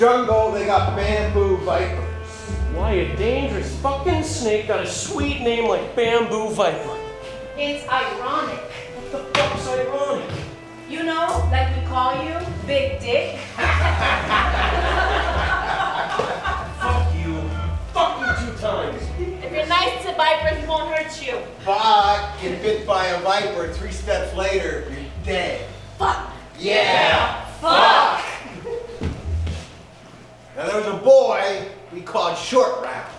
jungle, they got bamboo vipers. Why, a dangerous fucking snake got a sweet name like Bamboo Viper? It's ironic. What the fuck's ironic? You know, like we call you, Big Dick. Fuck you. Fuck you 2 times. If you're nice to vipers, he won't hurt you. But get bit by a viper, 3 steps later, you're dead. Fuck. Yeah. Fuck. Now there was a boy we called Short Round.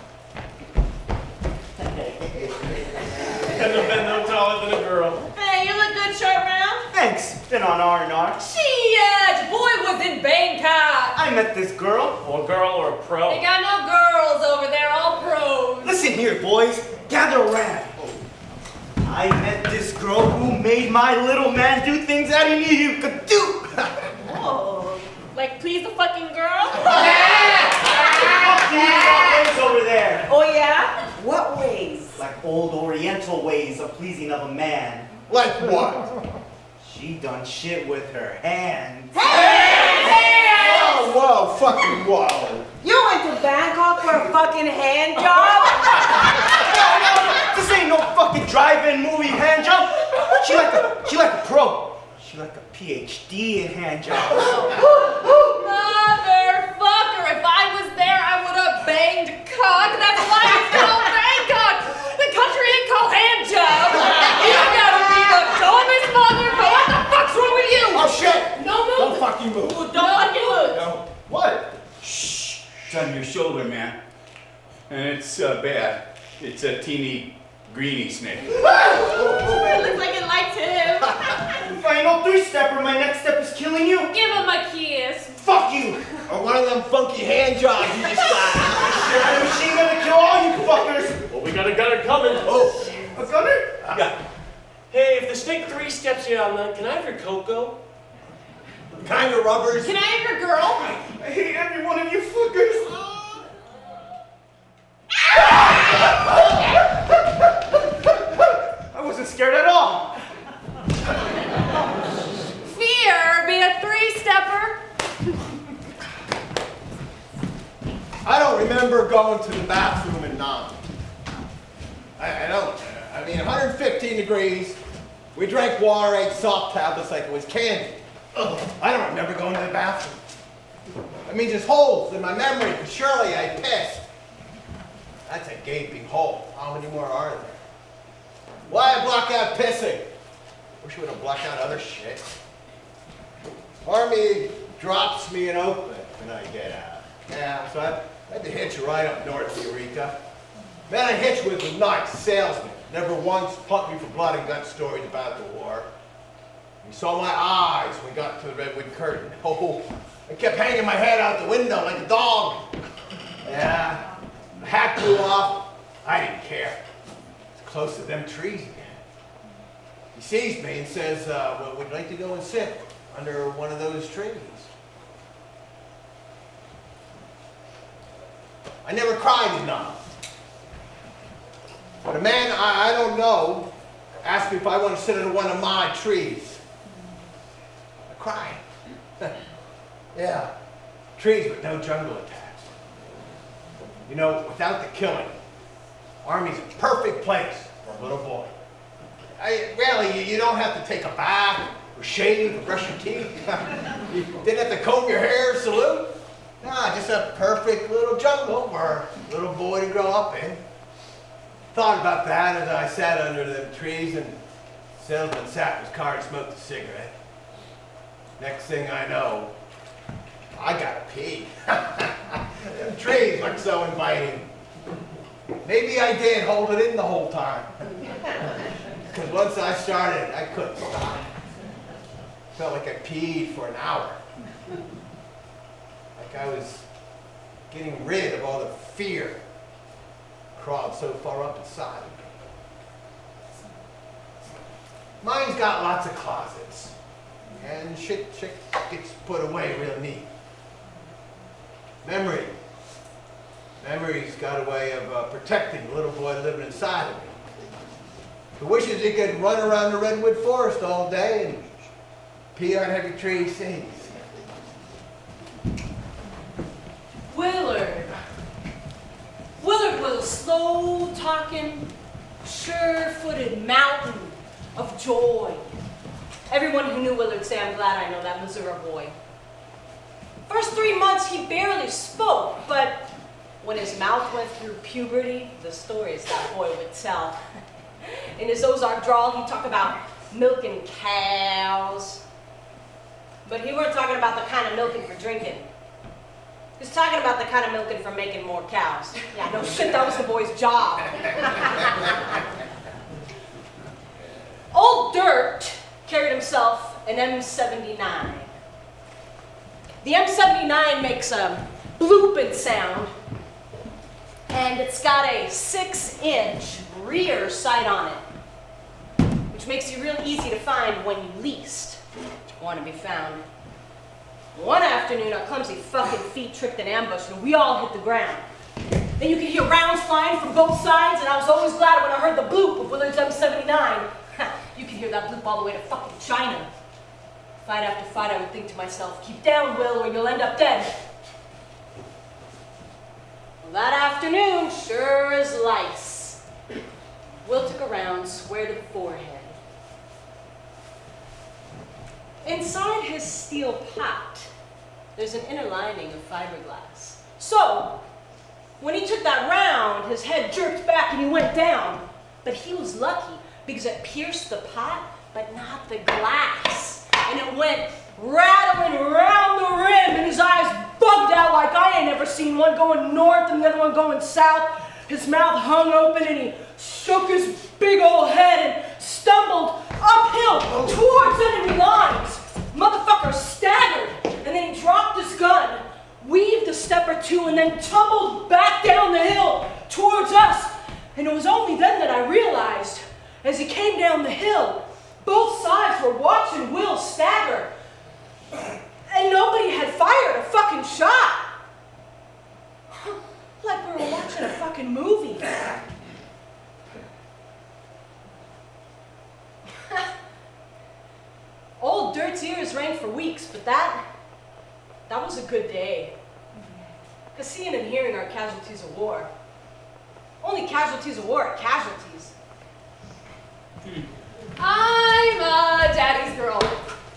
Never been no taller than a girl. Hey, you look good, Short Round. Thanks. Been on R&R. Shit, boy was in Bangkok. I met this girl. Or a girl or a pro. They got no girls over there, all pros. Listen here, boys. Gather around. I met this girl who made my little man do things I didn't knew he could do. Oh, like please the fucking girl? Ways over there. Oh yeah? What ways? Like old oriental ways of pleasing of a man. Like what? She done shit with her hands. Whoa, whoa, fucking whoa. You went to Bangkok for a fucking hand job? This ain't no fucking drive-in movie hand job. She like a pro. She like a PhD in hand jobs. Motherfucker, if I was there, I would have banged cock. That's why it's called Bangkok. The country ain't called hand job. You gotta be the dumbest motherfucker. What the fuck's wrong with you? Oh shit! No move. Don't fucking move. Don't fucking move. No. What? Shh! It's on your shoulder, man. And it's bad. It's a teeny greeny snake. It looks like it likes him. If I ain't no 3-stepper, my next step is killing you. Give him a kiss. Fuck you. Or one of them funky hand jobs you just got. That machine gonna kill all you fuckers. Well, we got a gunner coming. Oh. A gunner? Yeah. Hey, if the snake 3 steps you on, can I have your cocoa? Kind of rubbers. Can I have your girl? I hate every one of you fuckers. I wasn't scared at all. Fear be a 3-stepper. I don't remember going to the bathroom in Nam. I don't. I mean, 115 degrees. We drank water, ate salt tablets like it was candy. Ugh, I don't remember going to the bathroom. I mean, just holes in my memory, because surely I pissed. That's a gaping hole. How many more are there? Why block out pissing? Wish we would have blocked out other shit. Army drops me in Oakland when I get out. Yeah, so I had to hitch right up north to Eureka. Man I hitched with a nice salesman. Never once pumped me for blood and guts stories about the war. He saw my eyes when we got to the redwood curtain. Oh, I kept hanging my head out the window like a dog. Yeah, the hat blew off. I didn't care. It's close to them trees again. He sees me and says, well, would you like to go and sit under one of those trees? I never cried enough. But a man I don't know asked me if I want to sit under one of my trees. I cried. Yeah, trees with no jungle attacks. You know, without the killing, Army's a perfect place for a little boy. Really, you don't have to take a bath, or shave, or brush your teeth. You didn't have to comb your hair or salute. Nah, just a perfect little jungle for a little boy to grow up in. Thought about that as I sat under the trees and the salesman sat in his car and smoked a cigarette. Next thing I know, I gotta pee. Them trees look so inviting. Maybe I did hold it in the whole time. Because once I started, I couldn't stop. Felt like I peed for an hour. Like I was getting rid of all the fear crawled so far up inside of me. Mine's got lots of closets. And shit gets put away real neat. Memory's got a way of protecting the little boy living inside of me. Who wishes he could run around the redwood forest all day and pee on every tree he sees. slow-talking, sure-footed mountain of joy. Everyone who knew Willard say, I'm glad I know that Missouri boy. First 3 months, he barely spoke, but when his mouth went through puberty, the stories that boy would tell. In his Ozark drawl, he'd talk about milking cows. But he weren't talking about the kind of milking for drinking. He was talking about the kind of milking for making more cows. Yeah, no shit, that was the boy's job. Old Dirt carried himself an M79. The M79 makes a blooping sound, and it's got a 6-inch rear sight on it, which makes you real easy to find when you least want to be found. One afternoon, our clumsy fucking feet tripped an ambush, and we all hit the ground. Then you could hear rounds flying from both sides, and I was always glad when I heard the bloop of Willard's M79. You could hear that bloop all the way to fucking China. Fight after fight, I would think to myself, keep down, Will, or you'll end up dead. Well, that afternoon, sure as lice, Will took a round square to the forehead. Inside his steel pot, there's an inner lining of fiberglass. So, when he took that round, his head jerked back and he went down. But he was lucky because it pierced the pot, but not the glass. And it went rattling around the rim, and his eyes bugged out like I ain't ever seen, one going north and the other one going south. His mouth hung open and he shook his big old head and stumbled uphill towards enemy lines. Motherfucker staggered, and then he dropped his gun, weaved a step or two, and then tumbled back down the hill towards us. And it was only then that I realized, as he came down the hill, both sides were watching Will stagger, and nobody had fired a fucking shot. Like we were watching a fucking movie. Old Dirt's ears rang for weeks, but that was a good day. Because seeing and hearing are casualties of war. Only casualties of war are casualties. I'm a daddy's girl.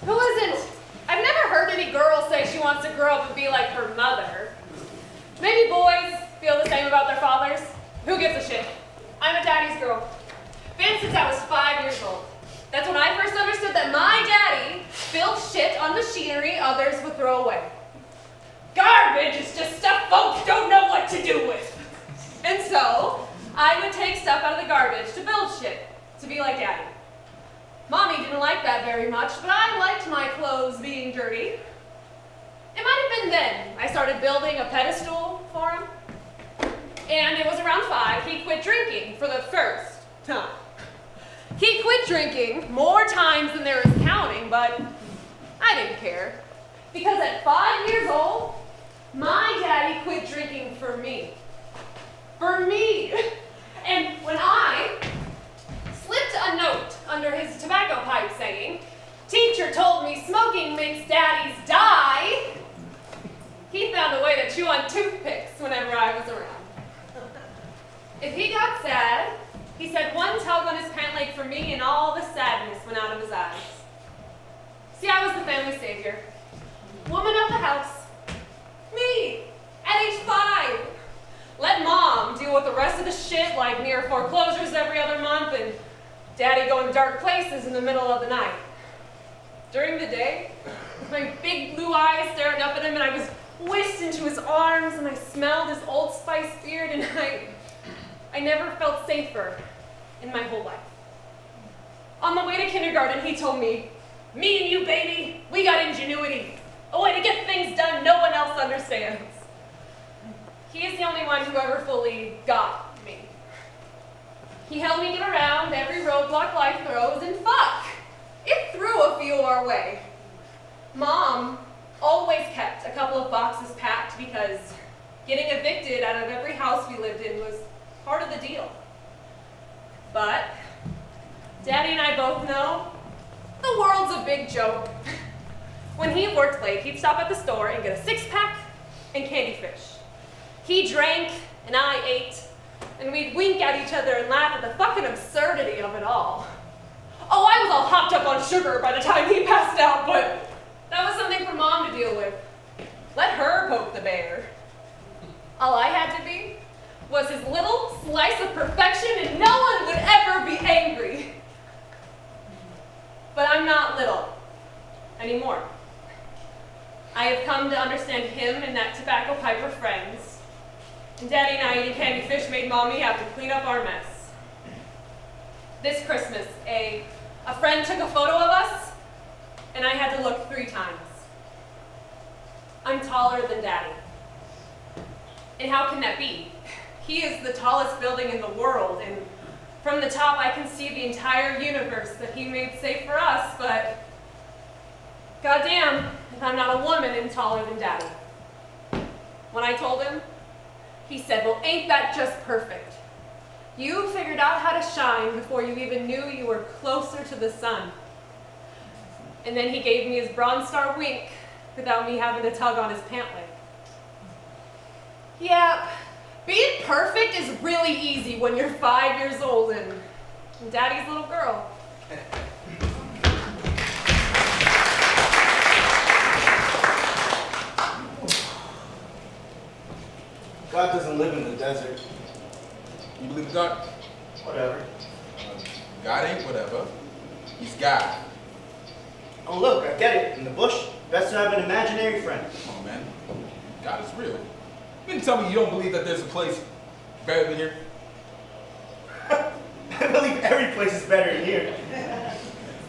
Who isn't? I've never heard any girl say she wants to grow up and be like her mother. Maybe boys feel the same about their fathers. Who gives a shit? I'm a daddy's girl. Been since I was 5 years old. That's when I first understood that my daddy built shit on machinery others would throw away. Garbage is just stuff folks don't know what to do with. And so, I would take stuff out of the garbage to build shit, to be like daddy. Mommy didn't like that very much, but I liked my clothes being dirty. It might have been then I started building a pedestal for him. And it was around 5, he quit drinking for the first time. He quit drinking more times than there is counting, but I didn't care. Because at 5 years old, my daddy quit drinking for me. For me! And when I slipped a note under his tobacco pipe saying, "Teacher told me smoking makes daddies die," he found a way to chew on toothpicks whenever I was around. If he got sad, he said one tug on his pant leg for me and all the sadness went out of his eyes. See, I was the family savior. Woman of the house. Me, at age 5. Let mom deal with the rest of the shit like near foreclosures every other month and daddy going dark places in the middle of the night. During the day, with my big blue eyes staring up at him, and I was whisked into his arms and I smelled his Old Spice beard, and I never felt safer in my whole life. On the way to kindergarten, he told me, "Me and you, baby, we got ingenuity. A way to get things done no one else understands." He is the only one who ever fully got me. He helped me get around every roadblock life throws, and fuck, it threw a few our way. Mom always kept a couple of boxes packed because getting evicted out of every house we lived in was part of the deal. But Daddy and I both know the world's a big joke. When he worked late, he'd stop at the store and get a 6-pack and candy fish. He drank and I ate, And we'd wink at each other and laugh at the fucking absurdity of it all. Oh, I was all hopped up on sugar by the time he passed out, but that was something for Mom to deal with. Let her poke the bear. All I had to be was his little slice of perfection, and no one would ever be angry. But I'm not little anymore. I have come to understand him and that tobacco pipe are friends. And Daddy and I eating candy fish made Mommy have to clean up our mess. This Christmas, a friend took a photo of us, and I had to look 3 times. I'm taller than Daddy. And how can that be? He is the tallest building in the world, and from the top I can see the entire universe that he made safe for us, but goddamn if I'm not a woman and taller than Daddy. When I told him, he said, well, ain't that just perfect? You figured out how to shine before you even knew you were closer to the sun. And then he gave me his Bronze Star wink without me having to tug on his pant leg. Yeah, being perfect is really easy when you're 5 years old and Daddy's little girl. God doesn't live in the desert. You believe in God? Whatever. God ain't whatever. He's God. Oh look, I get it. In the bush, best to have an imaginary friend. Come on, man. God is real. You can tell me you don't believe that there's a place better than here? I believe every place is better than here.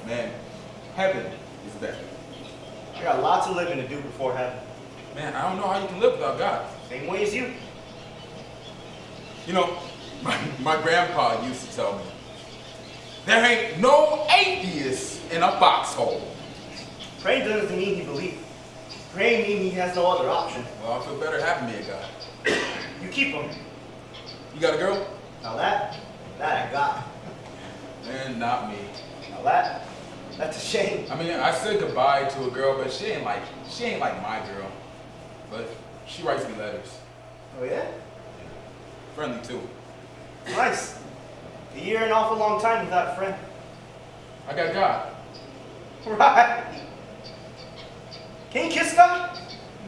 Man, heaven is better. I got lots of living to do before heaven. Man, I don't know how you can live without God. Same way as you. You know, my grandpa used to tell me, there ain't no atheist in a foxhole. Praying doesn't mean he believes. Praying means he has no other option. Well, I feel better having me a God. You keep him. You got a girl? Now that I got. Man, not me. Now that's a shame. I mean, I said goodbye to a girl, but she ain't like my girl. But she writes me letters. Oh yeah? Friendly too. Nice. A year and awful long time without a friend. I got God. Right. Can you kiss God?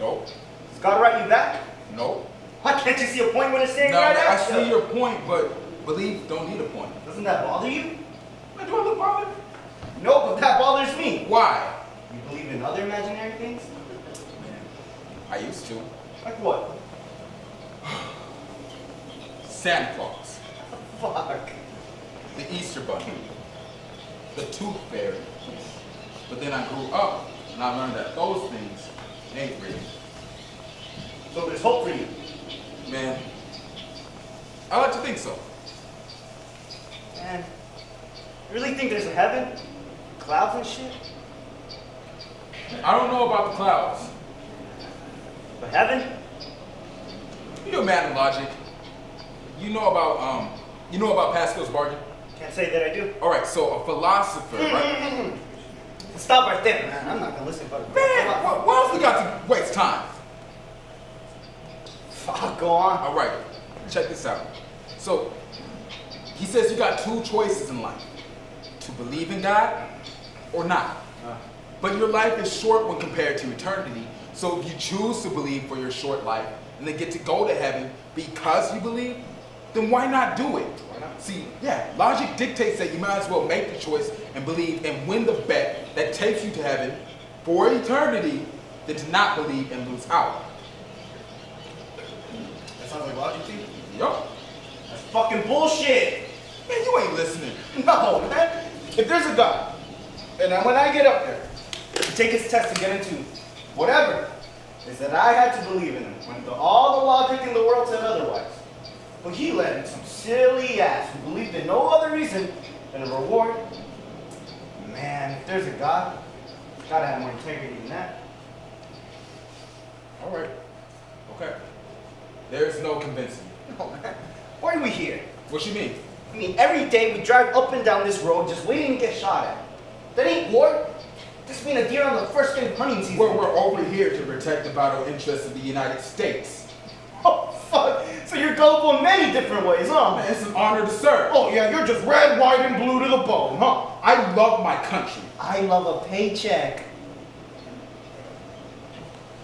Nope. Does God write you back? Nope. Why can't you see a point when it's staring No, right I at you? see your point, but belief don't need a point. Doesn't that bother you? Man, do I look bothered? No, but that bothers me. Why? You believe in other imaginary things? Man, I used to. Like what? Santa Claus, Fuck. the Easter Bunny, the Tooth Fairy. But then I grew up and I learned that those things ain't real. So there's hope for you. Man, I like to think so. Man, you really think there's a heaven? Clouds and shit? I don't know about the clouds. But heaven? You're a man of logic. You know about Pascal's bargain? Can't say that I do. All right, so a philosopher, right? Stop right there, man. I'm not gonna listen, but Man, why else we got to waste time? Fuck, go on. All right, check this out. So, he says you got 2 choices in life. To believe in God or not. But your life is short when compared to eternity. So if you choose to believe for your short life and then get to go to heaven because you believe, then why not do it? Why not? See, yeah, logic dictates that you might as well make the choice and believe and win the bet that takes you to heaven for eternity than to not believe and lose out. That sounds like logic to you? Yup. That's fucking bullshit. Man, you ain't listening. No, man. If there's a God, and when I get up there, to take his test and get into whatever, is that I had to believe in him when all the logic in the world said otherwise. But he let in some silly ass who believed in no other reason than a reward. Man, if there's a God, gotta have more integrity than that. All right. Okay. There's no convincing. No, man. Why are we here? What you mean? I mean, every day we drive up and down this road just waiting to get shot at. That ain't war. Just being a deer on the first day of hunting season. We're over here to protect the vital interests of the United States. Oh, fuck. So you're colorful in many different ways, huh? Man, it's an honor to serve. Oh yeah, you're just red, white, and blue to the bone, huh? I love my country. I love a paycheck.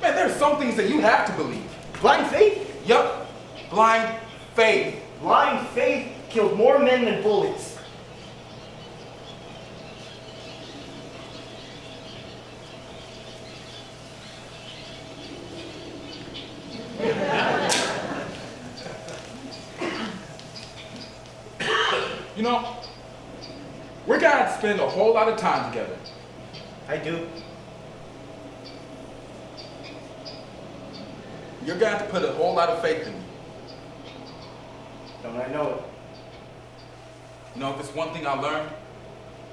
Man, there's some things that you have to believe. Blind faith? Yup, blind faith. Blind faith killed more men than bullets. You know, we're gonna have to spend a whole lot of time together. I do. You're gonna have to put a whole lot of faith in me. Don't I know it? You know, if it's one thing I learned,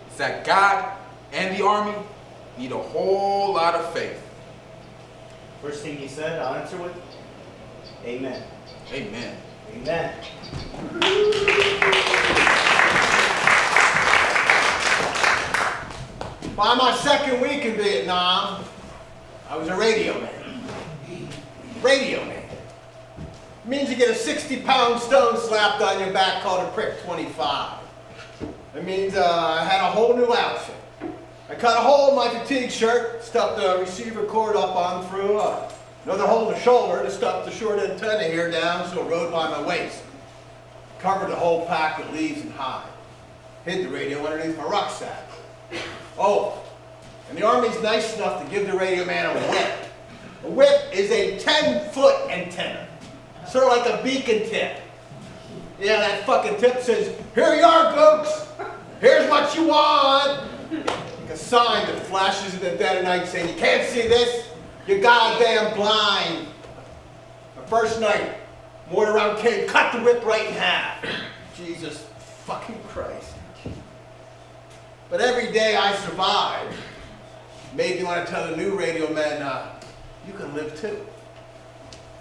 it's that God and the army need a whole lot of faith. First thing you said, I'll answer with, amen. Amen. Amen. By my second week in Vietnam, I was a radio man. Radio man. It means you get a 60-pound stone slapped on your back called a prick 25. It means I had a whole new outfit. I cut a hole in my fatigue shirt, stuffed the receiver cord up on through, another hole in the shoulder to stuff the short antenna here down so it rode by my waist. Covered the whole pack with leaves and hide. Hid the radio underneath my rucksack. Oh, and the Army's nice enough to give the radio man a whip. A whip is a 10-foot antenna, sort of like a beacon tip. Yeah, that fucking tip says, "Here you are, gooks. Here's what you want." Like a sign that flashes in the dead of night saying, "You can't see this, you're goddamn blind." The first night, mortar round came, cut the whip right in half. Jesus fucking Christ. But every day I survived made me want to tell the new radio men, you can live too.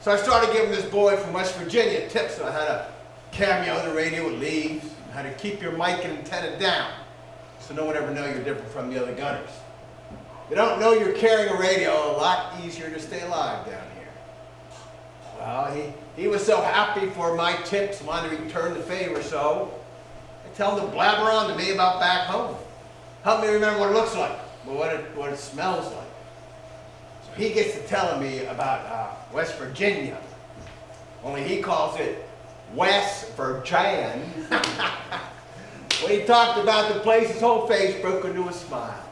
So I started giving this boy from West Virginia tips on how to cameo the radio with leaves, and how to keep your mic and antenna down so no one ever know you're different from the other gunners. You don't know you're carrying a radio, a lot easier to stay alive down here. Well, he was so happy for my tips, wanted to return the favor, so I tell him to blabber on to me about back home. Help me remember what it looks like, what it smells like. So he gets to telling me about West Virginia, only he calls it West Virginia. When he talked about the place, his whole face broke into a smile.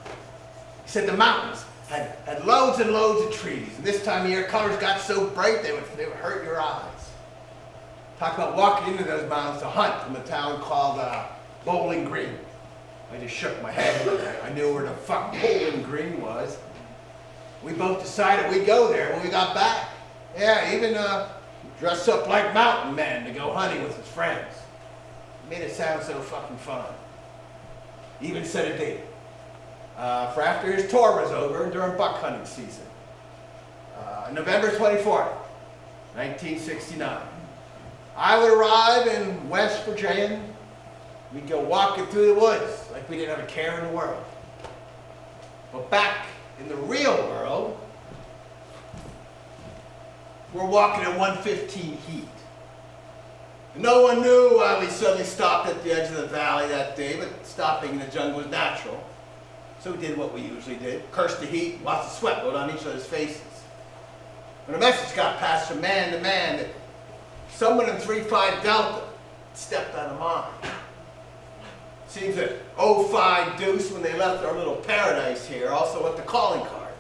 He said the mountains had loads and loads of trees, and this time of year colors got so bright they would hurt your eyes. Talk about walking into those mountains to hunt in the town called Bowling Green. I just shook my head. I knew where the fuck Bowling Green was. We both decided we'd go there when we got back. Yeah, even dress up like mountain men to go hunting with his friends. Made it sound so fucking fun. Even set a date for after his tour was over during buck hunting season. November 24th, 1969. I would arrive in West Virginia. We'd go walking through the woods like we didn't have a care in the world. But back in the real world, we're walking at 115 heat. No one knew why we suddenly stopped at the edge of the valley that day, but stopping in the jungle was natural. So we did what we usually did, cursed the heat, watched the sweat load on each other's faces. When a message got passed from man to man that someone in 3-5 Delta stepped out of mine. Seems that 05 Deuce, when they left our little paradise here, also left the calling card,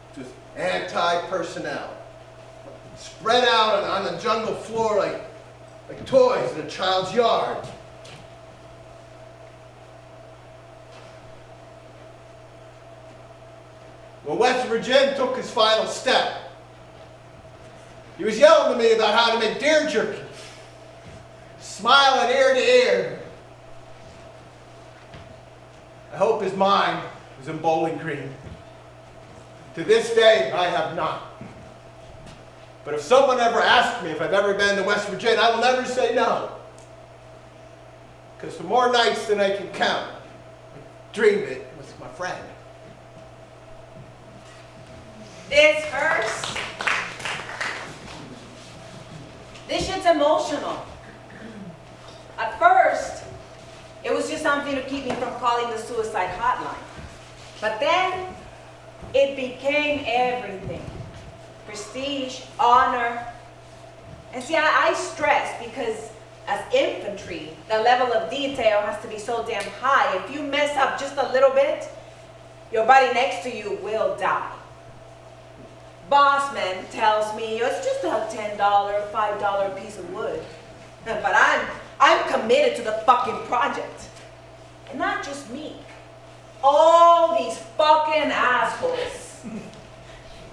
which was anti-personnel. Spread out on the jungle floor like toys in a child's yard. When West Virginia took his final step, he was yelling to me about how to make deer jerky, smiling ear to ear. I hope his mind was in Bowling Green. To this day, I have not. But if someone ever asks me if I've ever been to West Virginia, I will never say no. Because for more nights than I can count, I dreamed it with my friend. This verse This shit's emotional. At first, it was just something to keep me from calling the suicide hotline. But then, it became everything. Prestige, honor. And see, I stress because as infantry, the level of detail has to be so damn high. If you mess up just a little bit, your buddy next to you will die. Bossman tells me it's just a $10, $5 piece of wood. But I'm committed to the fucking project. And not just me. All these fucking assholes.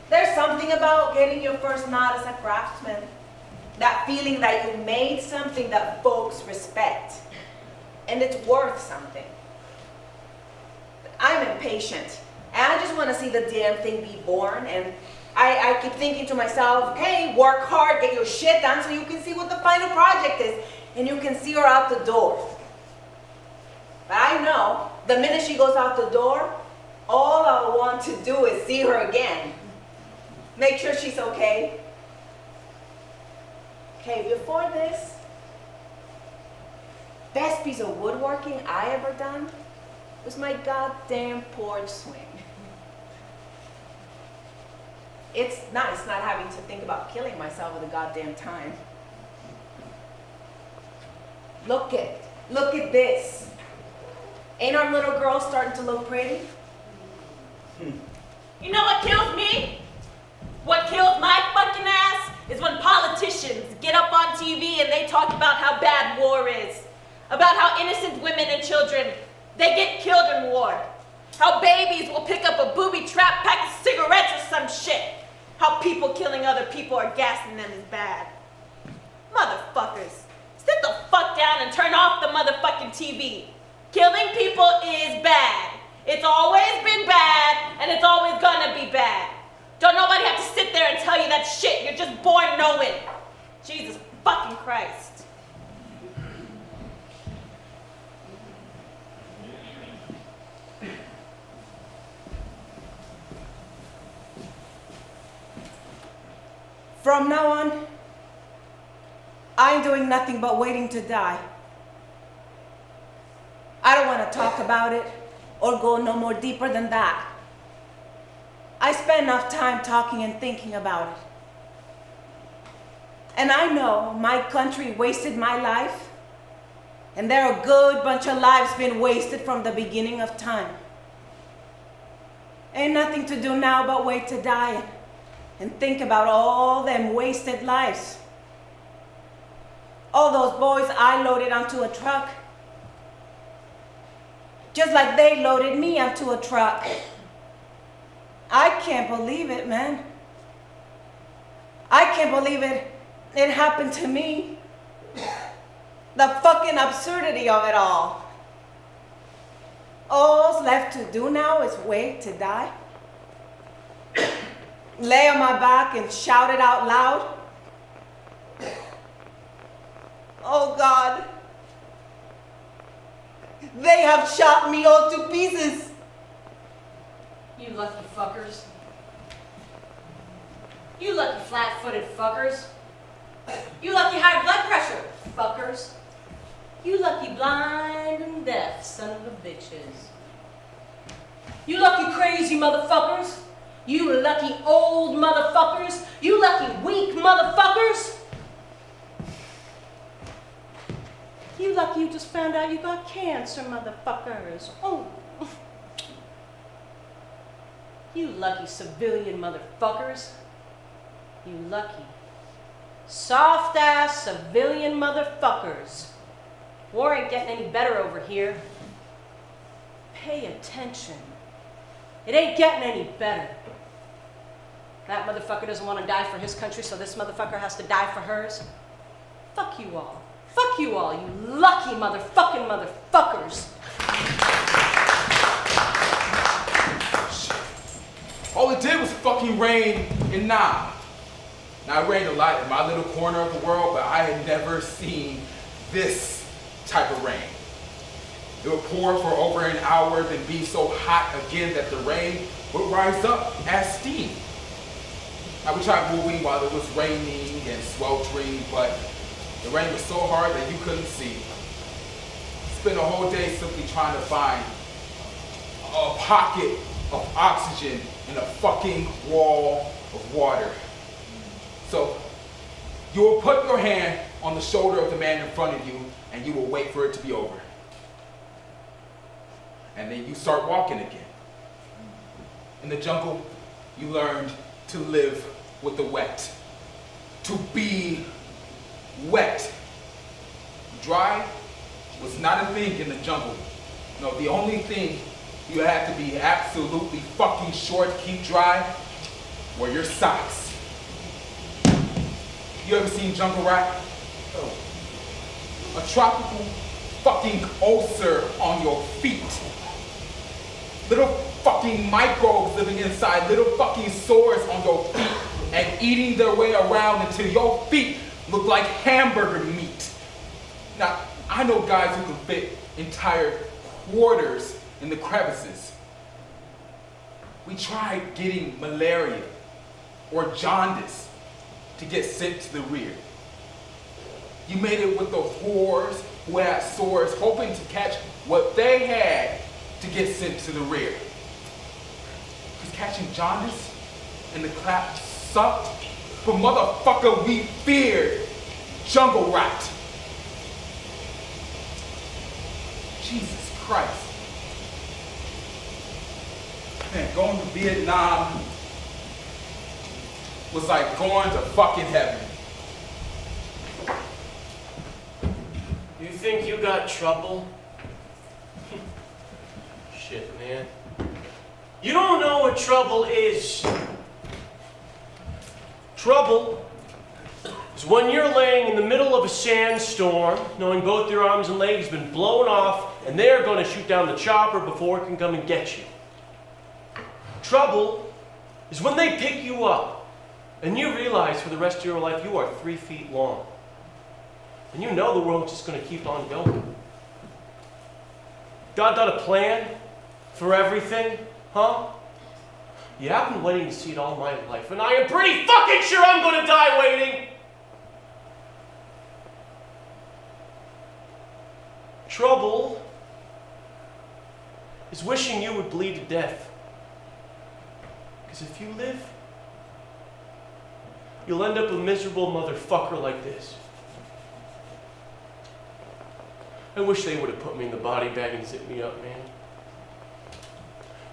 There's something about getting your first nod as a craftsman. That feeling that you made something that folks respect. And it's worth something. I'm impatient. And I just want to see the damn thing be born. And I keep thinking to myself, okay, work hard, get your shit done so you can see what the final project is. And you can see her out the door. But I know, the minute she goes out the door, all I want to do is see her again. Make sure she's okay. Okay, before this, best piece of woodworking I ever done was my goddamn porch swing. It's nice not having to think about killing myself at the goddamn time. Look at this. Ain't our little girl starting to look pretty? You know what kills me? What kills my fucking ass is when politicians get up on TV and they talk about how bad war is. About how innocent women and children, they get killed in war. How babies will pick up a booby trap pack of cigarettes or some shit. How people killing other people or gassing them is bad. Motherfuckers, sit the fuck down and turn off the motherfucking TV. Killing people is bad. It's always been bad, and it's always gonna be bad. Don't nobody have to sit there and tell you that shit. You're just born knowing. Jesus fucking Christ. From now on, I ain't doing nothing but waiting to die. I don't want to talk about it or go no more deeper than that. I spent enough time talking and thinking about it. And I know my country wasted my life, and there are a good bunch of lives been wasted from the beginning of time. Ain't nothing to do now but wait to die and think about all them wasted lives. All those boys I loaded onto a truck, just like they loaded me onto a truck. I can't believe it, man. I can't believe it happened to me. The fucking absurdity of it all. All's left to do now is wait to die. Lay on my back and shout it out loud. Oh God. They have shot me all to pieces. You lucky fuckers. You lucky flat-footed fuckers. You lucky high blood pressure fuckers. You lucky blind and deaf son of a bitches. You lucky crazy motherfuckers. You lucky old motherfuckers. You lucky weak motherfuckers. You lucky you just found out you got cancer, motherfuckers. Oh. You lucky civilian motherfuckers. You lucky soft-ass civilian motherfuckers. War ain't getting any better over here. Pay attention. It ain't getting any better. That motherfucker doesn't want to die for his country, so this motherfucker has to die for hers. Fuck you all. Fuck you all, you lucky motherfucking motherfuckers. All it did was fucking rain in Nam. Now it rained a lot in my little corner of the world, but I had never seen this type of rain. It would pour for over an hour, then be so hot again that the rain would rise up as steam. we tried moving while it was raining and sweltering, but the rain was so hard that you couldn't see. Spent a whole day simply trying to find a pocket of oxygen in a fucking wall of water. So you will put your hand on the shoulder of the man in front of you and you will wait for it to be over. And then you start walking again. In the jungle, you learned to live with the wet. To be wet. Dry was not a thing in the jungle. No, the only thing you had to be absolutely fucking sure to keep dry were your socks. You ever seen jungle rat? Oh. A tropical fucking ulcer on your feet. Little fucking microbes living inside, little fucking sores on your feet and eating their way around until your feet look like hamburger meat. Now, I know guys who can fit entire quarters in the crevices. We tried getting malaria or jaundice to get sent to the rear. You made it with the whores who had sores, hoping to catch what they had to get sent to the rear. Because catching jaundice and the clap sucked, but motherfucker, we feared jungle rat. Jesus Christ. Man, going to Vietnam was like going to fucking heaven. You think you got trouble? Shit, man. You don't know what trouble is. Trouble is when you're laying in the middle of a sandstorm, knowing both your arms and legs have been blown off, and they're going to shoot down the chopper before it can come and get you. Trouble is when they pick you up, and you realize for the rest of your life you are 3 feet long. And you know the world's just going to keep on going. God got a plan for everything, huh? Yeah, I've been waiting to see it all my life, and I am pretty fucking sure I'm going to die waiting. Trouble is wishing you would bleed to death. Because if you live, you'll end up a miserable motherfucker like this. I wish they would have put me in the body bag and zipped me up, man.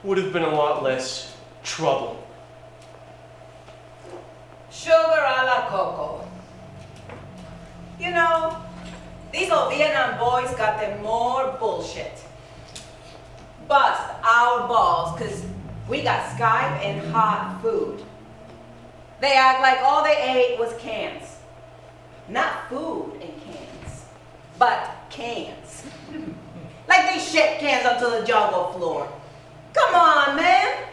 Would have been a lot less trouble. Sugar a la coco. You know, these old Vietnam boys got them more bullshit. Bust our balls, cause we got Skype and hot food. They act like all they ate was cans. Not food in cans, but cans. Like they shipped cans onto the jungle floor. Come on, man.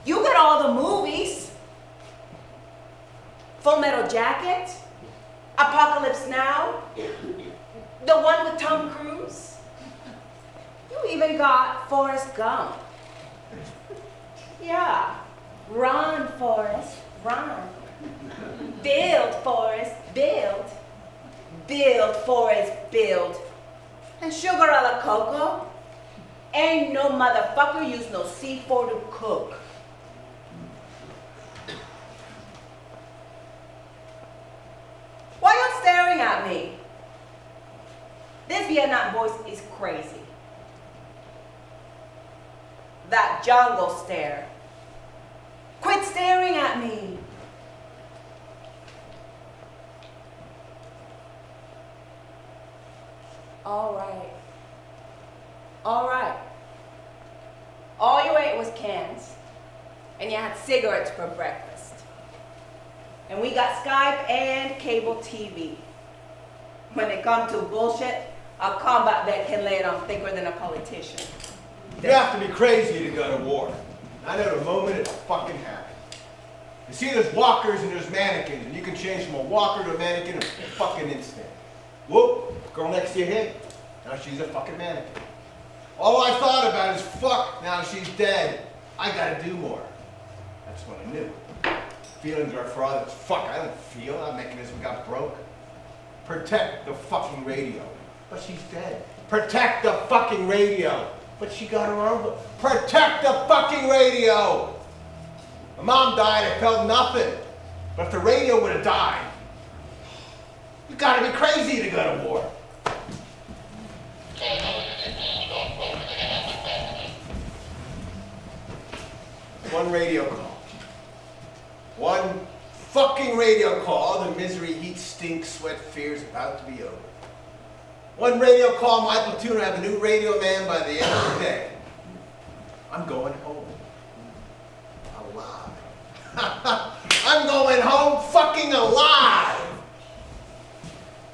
You got all the movies. Full Metal Jacket, Apocalypse Now, the one with Tom Cruise. You even got Forrest Gump. Yeah, run, Forrest, run. Build, Forrest, build. Build, Forrest, build. And sugar a la coco, ain't no motherfucker use no C4 to cook. Why you staring at me? This Vietnam voice is crazy. That jungle stare. Quit staring at me. All right. All right. All you ate was cans, and you had cigarettes for breakfast. And we got Skype and cable TV. When it comes to bullshit, a combat vet can lay it on thicker than a politician. You have to be crazy to go to war. I know the moment it fucking happened. You see, there's walkers and there's mannequins, and you can change from a walker to a mannequin in a fucking instant. Whoop, girl next to your head, now she's a fucking mannequin. All I thought about is, fuck, now she's dead. I gotta do more. That's what I knew. Feelings are for others. Fuck, I don't feel. That mechanism got broke. Protect the fucking radio. But she's dead. Protect the fucking radio. But she got her own. Protect the fucking radio. My mom died, I felt nothing. But if the radio would have died, you gotta be crazy to go to war. One radio call. One fucking radio call. The misery, heat, stink, sweat, fears about to be over. One radio call, my platoon will have a new radio man by the end of the day. I'm going home. Alive. I'm going home fucking alive.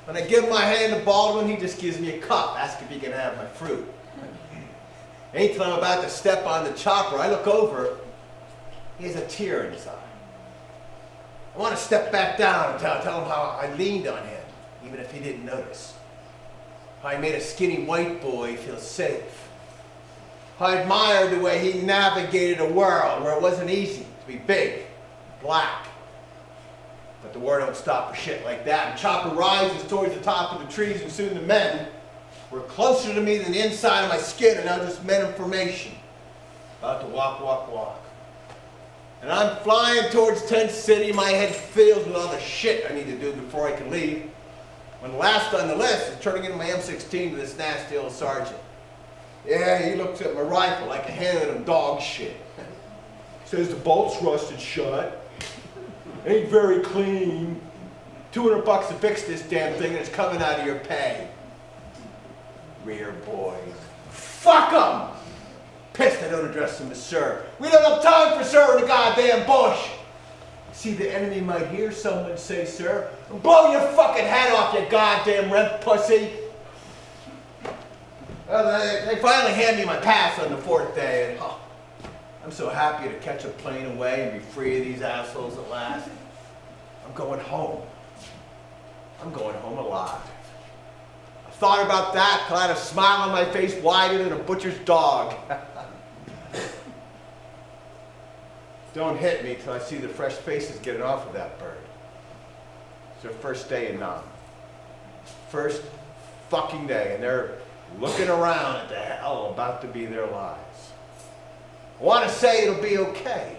When I give my hand to Baldwin, he just gives me a cup, asking if he can have my fruit. Anytime I'm about to step on the chopper, I look over, he has a tear in his eye. I want to step back down and tell him how I leaned on him, even if he didn't notice. How I made a skinny white boy feel safe. How I admired the way he navigated a world where it wasn't easy to be big, black. But the war don't stop for shit like that. And chopper rises towards the top of the trees, and soon the men were closer to me than the inside of my skin, and now just men in formation. About to walk. And I'm flying towards Tent City, my head filled with all the shit I need to do before I can leave. When last on the list is turning in my M16 to this nasty old sergeant. Yeah, he looks at my rifle like I handed him dog shit. Says the bolt's rusted shut. Ain't very clean. $200 to fix this damn thing, and it's coming out of your pay. Rear boys. Fuck 'em! Pissed I don't address them as sir. We don't have time for sir in the goddamn bush. See, the enemy might hear someone say sir, and blow your fucking head off, you goddamn rent pussy. Well, they finally hand me my pass on the 4th day, and I'm so happy to catch a plane away and be free of these assholes at last. I'm going home. I'm going home alive. I thought about that till I had a smile on my face wider than a butcher's dog. Don't hit me till I see the fresh faces getting off of that bird. It's their first day in Nam. First fucking day, and they're looking around at the hell about to be their lives. I want to say it'll be okay.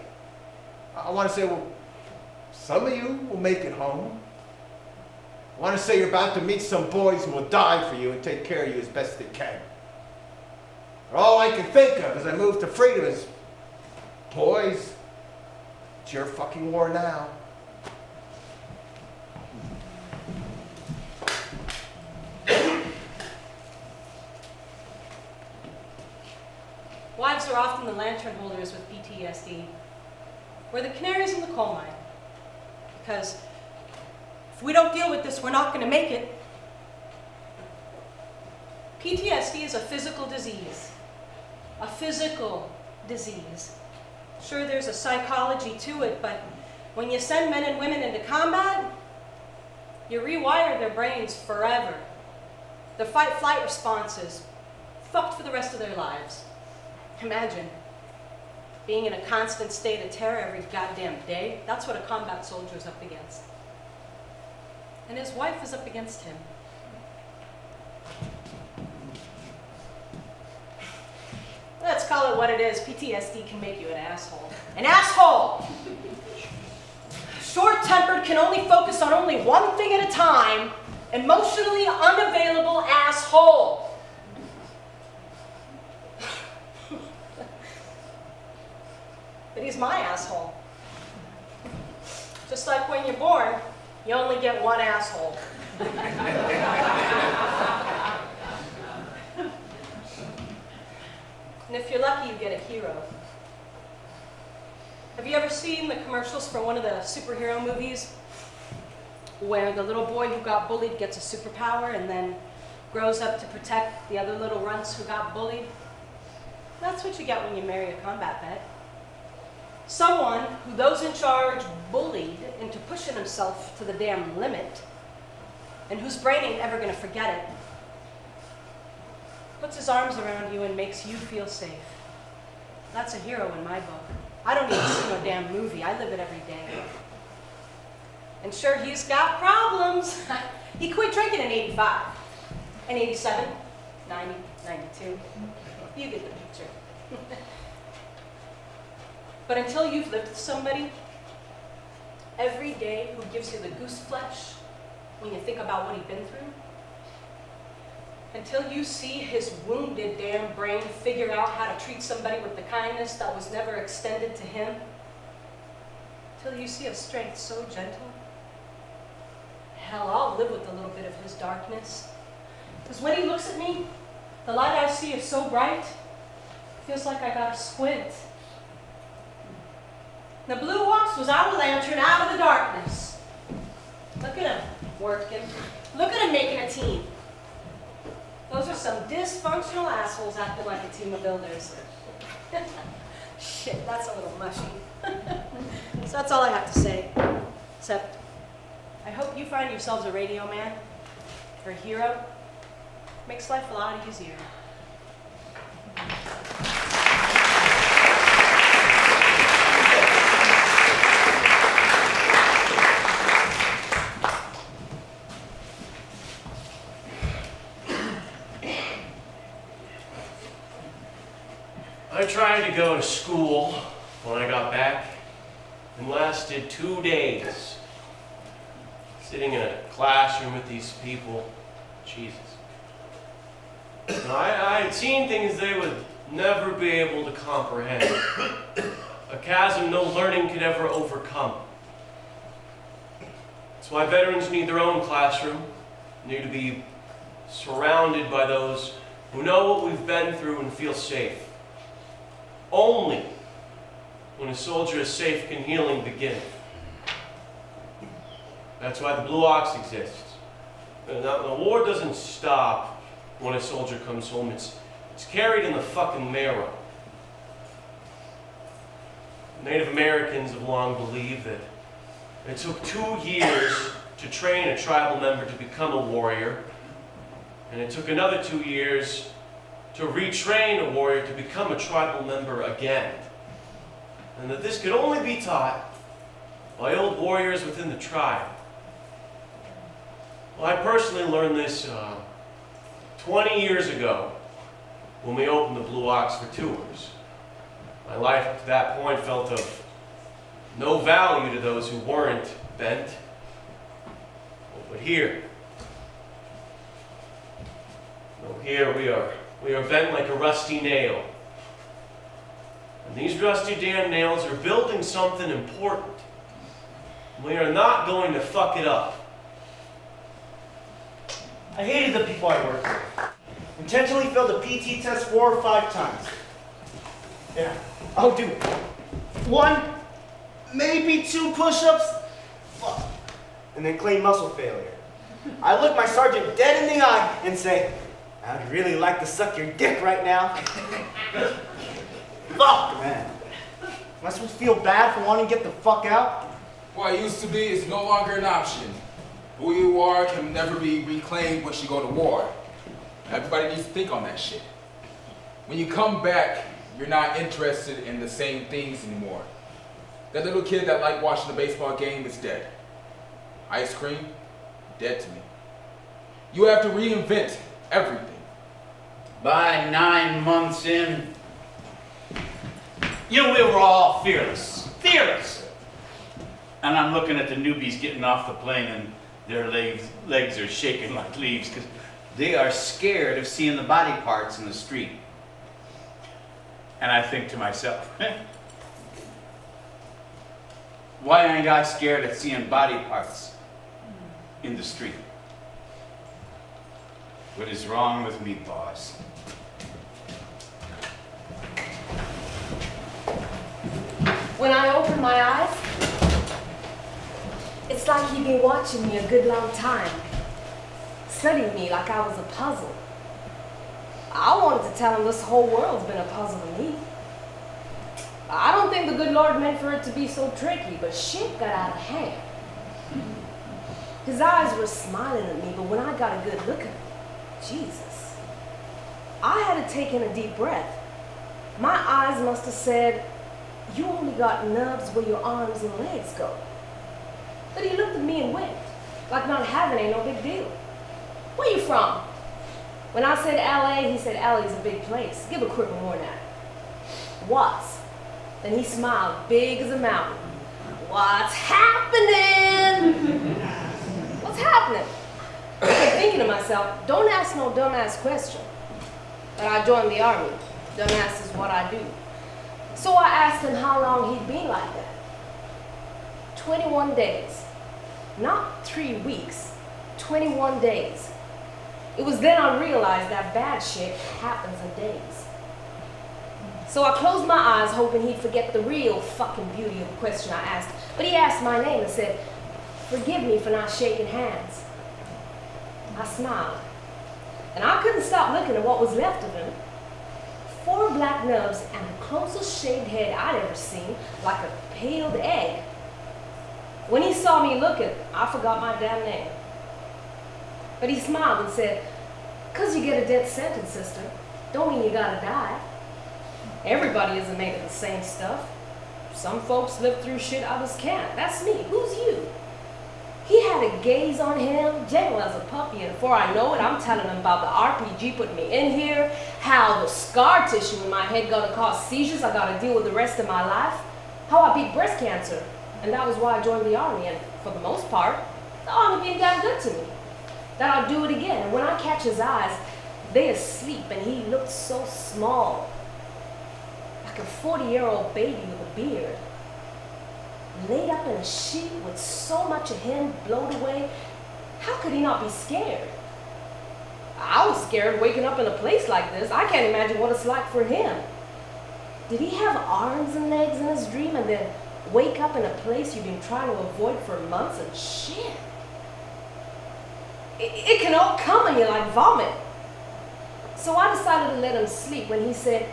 I want to say, well, some of you will make it home. I want to say you're about to meet some boys who will die for you and take care of you as best they can. But all I can think of as I move to freedom is, boys, it's your fucking war now. Wives are often the lantern holders with PTSD. We're the canaries in the coal mine. Because if we don't deal with this, we're not going to make it. PTSD is a physical disease. A physical disease. Sure, there's a psychology to it, but when you send men and women into combat, you rewire their brains forever. Their fight-flight responses fucked for the rest of their lives. Imagine being in a constant state of terror every goddamn day. That's what a combat soldier's up against. And his wife is up against him. Let's call it what it is. PTSD can make you an asshole. An asshole! Short-tempered, can only focus on only one thing at a time. Emotionally unavailable asshole. But he's my asshole. Just like when you're born, you only get one asshole. And if you're lucky, you get a hero. Have you ever seen the commercials for one of the superhero movies where the little boy who got bullied gets a superpower and then grows up to protect the other little runts who got bullied? That's what you get when you marry a combat vet. Someone who those in charge bullied into pushing himself to the damn limit, and whose brain ain't ever gonna forget it. Puts his arms around you and makes you feel safe. That's a hero in my book. I don't even see no damn movie. I live it every day. And sure, he's got problems. He quit drinking in 85, and 87, 90, 92. You get the picture. But until you've lived with somebody every day who gives you the goose flesh when you think about what he's been through, until you see his wounded damn brain figure out how to treat somebody with the kindness that was never extended to him, until you see a strength so gentle, hell, I'll live with a little bit of his darkness. Because when he looks at me, the light I see is so bright, it feels like I gotta squint. The Blue Ox was our lantern out of the darkness. Look at him working. Look at him making a team. Those are some dysfunctional assholes acting like a team of builders. Shit, that's a little mushy. So that's all I have to say. Except, I hope you find yourselves a radio man or a hero. Makes life a lot easier. I tried to go to school when I got back and lasted 2 days. Sitting in a classroom with these people, Jesus. I had seen things they would never be able to comprehend. A chasm no learning could ever overcome. That's why veterans need their own classroom, need to be surrounded by those who know what we've been through and feel safe. Only when a soldier is safe can healing begin. That's why the Blue Ox exists. Now, the war doesn't stop when a soldier comes home. It's carried in the fucking marrow. Native Americans have long believed that it took 2 years to train a tribal member to become a warrior, and it took another 2 years to retrain a warrior to become a tribal member again. And that this could only be taught by old warriors within the tribe. Well, I personally learned this 20 years ago when we opened the Blue Ox for tours. My life up to that point felt of no value to those who weren't bent. But here we are bent like a rusty nail. And these rusty damn nails are building something important. We are not going to fuck it up. I hated the people I worked with. Intentionally failed the PT test 4 or 5 times. Yeah, I'll do 1, maybe 2 push-ups, and then claim muscle failure. I look my sergeant dead in the eye and say, I'd really like to suck your dick right now. Fuck, man. Am I supposed to feel bad for wanting to get the fuck out? What used to be is no longer an option. Who you are can never be reclaimed once you go to war. Everybody needs to think on that shit. When you come back, you're not interested in the same things anymore. That little kid that liked watching the baseball game is dead. Ice cream, dead to me. You have to reinvent everything. By 9 months in, we were all fearless. Fearless! And I'm looking at the newbies getting off the plane and their legs are shaking like leaves because they are scared of seeing the body parts in the street. And I think to myself, why ain't I scared of seeing body parts in the street? What is wrong with me, boss? When I open my eyes, it's like he'd been watching me a good long time, studying me like I was a puzzle. I wanted to tell him this whole world's been a puzzle to me. I don't think the good Lord meant for it to be so tricky, but shit got out of hand. His eyes were smiling at me, but when I got a good look at him, Jesus, I had to take in a deep breath. My eyes must have said, you only got nubs where your arms and legs go. But he looked at me and winked, like not having ain't no big deal. Where you from? When I said LA, he said LA's a big place. Give a cripple more than that. What's? Then he smiled, big as a mountain. What's happening? What's happening? I kept thinking to myself, don't ask no dumbass question. But I joined the army. Dumbass is what I do. So I asked him how long he'd been like that. 21 days. Not 3 weeks. 21 days. It was then I realized that bad shit happens in days. So I closed my eyes hoping he'd forget the real fucking beauty of the question I asked. But he asked my name and said, forgive me for not shaking hands. I smiled. And I couldn't stop looking at what was left of him. 4 black nubs and the closest shaved head I'd ever seen, like a peeled egg. When he saw me looking, I forgot my damn name. But he smiled and said, 'cause you get a death sentence, sister, don't mean you gotta die. Everybody isn't made of the same stuff. Some folks live through shit others can't. That's me. Who's you? He had a gaze on him, gentle as a puppy, and before I know it, I'm telling him about the RPG putting me in here, how the scar tissue in my head gonna cause seizures I gotta deal with the rest of my life, how I beat breast cancer, and that was why I joined the army, and for the most part, the army been damn good to me. That I'll do it again, and when I catch his eyes, they asleep, and he looked so small, like a 40-year-old baby with a beard. Laid up in a sheet with so much of him blown away, how could he not be scared? I was scared waking up in a place like this. I can't imagine what it's like for him. Did he have arms and legs in his dream and then wake up in a place you've been trying to avoid for months and shit? It can all come on you like vomit. So I decided to let him sleep when he said,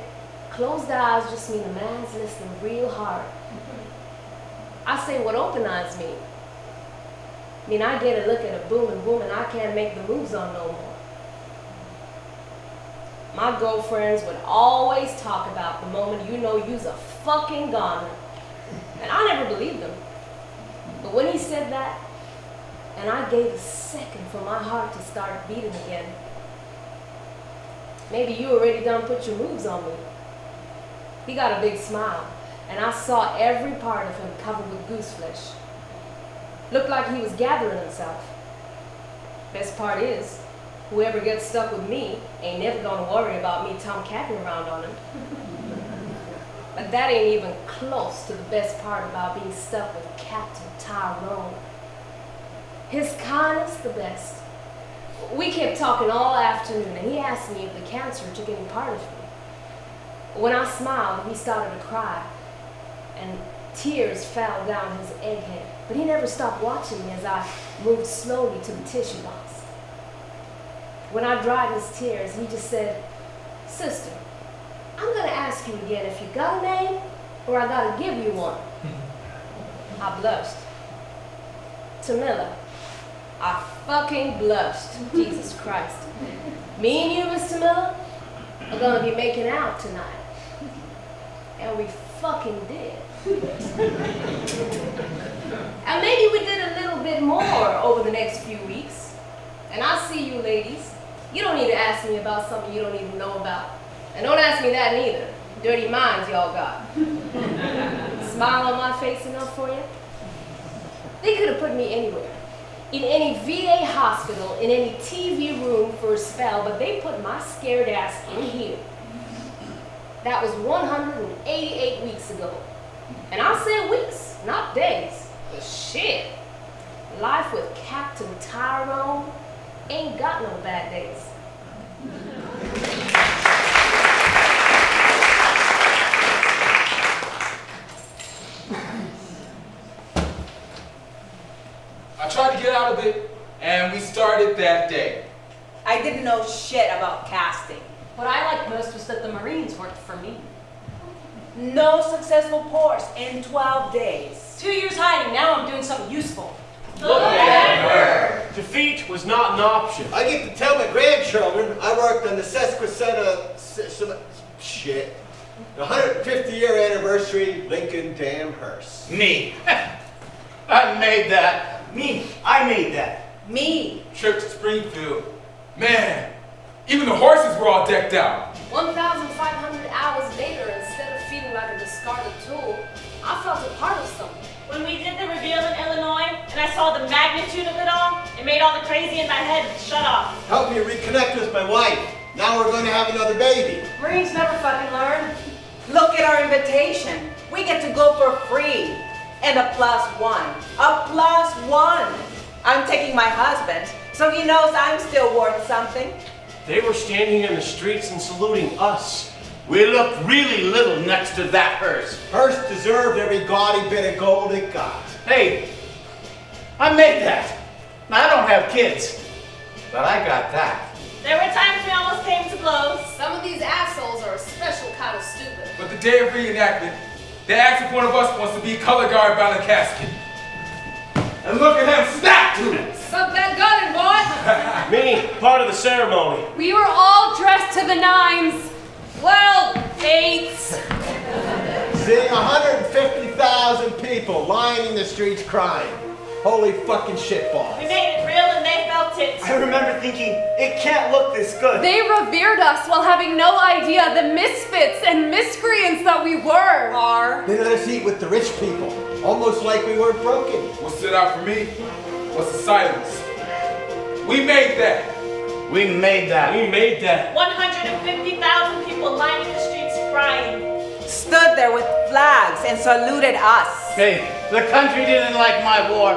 closed eyes just mean a man's listening real hard. I say what open eyes mean. I mean, I get a look at a boom and I can't make the moves on no more. My girlfriends would always talk about the moment you know you's a fucking goner. And I never believed them. But when he said that, and I gave a second for my heart to start beating again, maybe you already done put your moves on me. He got a big smile. And I saw every part of him covered with goose flesh. Looked like he was gathering himself. Best part is, whoever gets stuck with me ain't never gonna worry about me tomcatting around on him. But that ain't even close to the best part about being stuck with Captain Tyrone. His kindness the best. We kept talking all afternoon and he asked me if the cancer took any part of me. When I smiled, he started to cry. And tears fell down his egghead. But he never stopped watching me as I moved slowly to the tissue box. When I dried his tears, he just said, sister, I'm gonna ask you again if you got a name or I gotta give you one. I blushed. Tamila. I fucking blushed. Jesus Christ. Me and you, Miss Tamila, are gonna be making out tonight. And we fucking did. And maybe we did a little bit more over the next few weeks. And I see you ladies. You don't need to ask me about something you don't even know about. And don't ask me that neither. Dirty minds y'all got. Smile on my face enough for you? They could have put me anywhere. In any VA hospital, in any TV room for a spell, but they put my scared ass in here. That was 188 weeks ago. And I said weeks, not days. But shit, life with Captain Tyrone ain't got no bad days. I tried to get out of it, and we started that day. I didn't know shit about casting. What I liked most was that the Marines worked for me. No successful course in 12 days. 2 years hiding, now I'm doing something useful. Look at her. Defeat was not an option. I get to tell my grandchildren I worked on the sesquicentennial, shit, the 150-year anniversary Lincoln Damn Hearse. Me. I made that. Me, I made that. Me. Trip to Springfield. Man, even the horses were all decked out. 1,500 hours later, instead of feeling like a discarded tool, I felt a part of something. When we did the reveal in Illinois, and I saw the magnitude of it all, it made all the crazy in my head shut off. Help me reconnect with my wife. Now we're going to have another baby. Marines never fucking learn. Look at our invitation. We get to go for free. And a +1. A +1. I'm taking my husband, so he knows I'm still worth something. They were standing in the streets and saluting us. We looked really little next to that hearse. Hearst deserved every gaudy bit of gold it got. Hey, I made that. Now, I don't have kids, but I got that. There were times we almost came to blows. Some of these assholes are a special kind of stupid. But the day of reenactment, they asked if one of us wants to be color guard by the casket. And look at him snap to it. Suck that gun and boy! Me, part of the ceremony. We were all dressed to the nines. Well, 8s. Seeing 150,000 people lying in the streets crying. Holy fucking shitballs. We made it real and they felt it. I remember thinking, it can't look this good. They revered us while having no idea the misfits and miscreants that we were. They let us eat with the rich people, almost like we weren't broken. What stood out for me was the silence. We made that. We made that. We made that. 150,000 people lining the streets crying. Stood there with flags and saluted us. Hey, the country didn't like my war,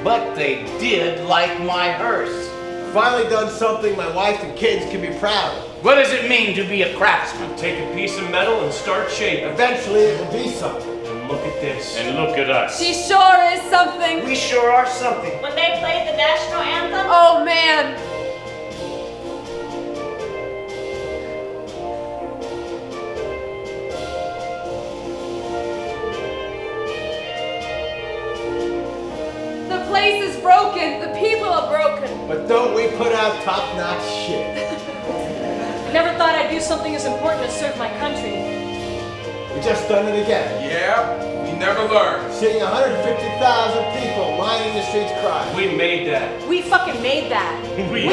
but they did like my hearse. Finally done something my wife and kids can be proud of. What does it mean to be a craftsman? Take a piece of metal and start shaping. Eventually it will be something. And look at this. And look at us. She sure is something. We sure are something. When they played the national anthem, Oh man. The place is broken. The people are broken. But don't we put out top-notch shit. Never thought I'd do something as important as serve my country. We just done it again. Yeah, we never learned. Seeing 150,000 people lying in the streets crying. We made that. We fucking made that. We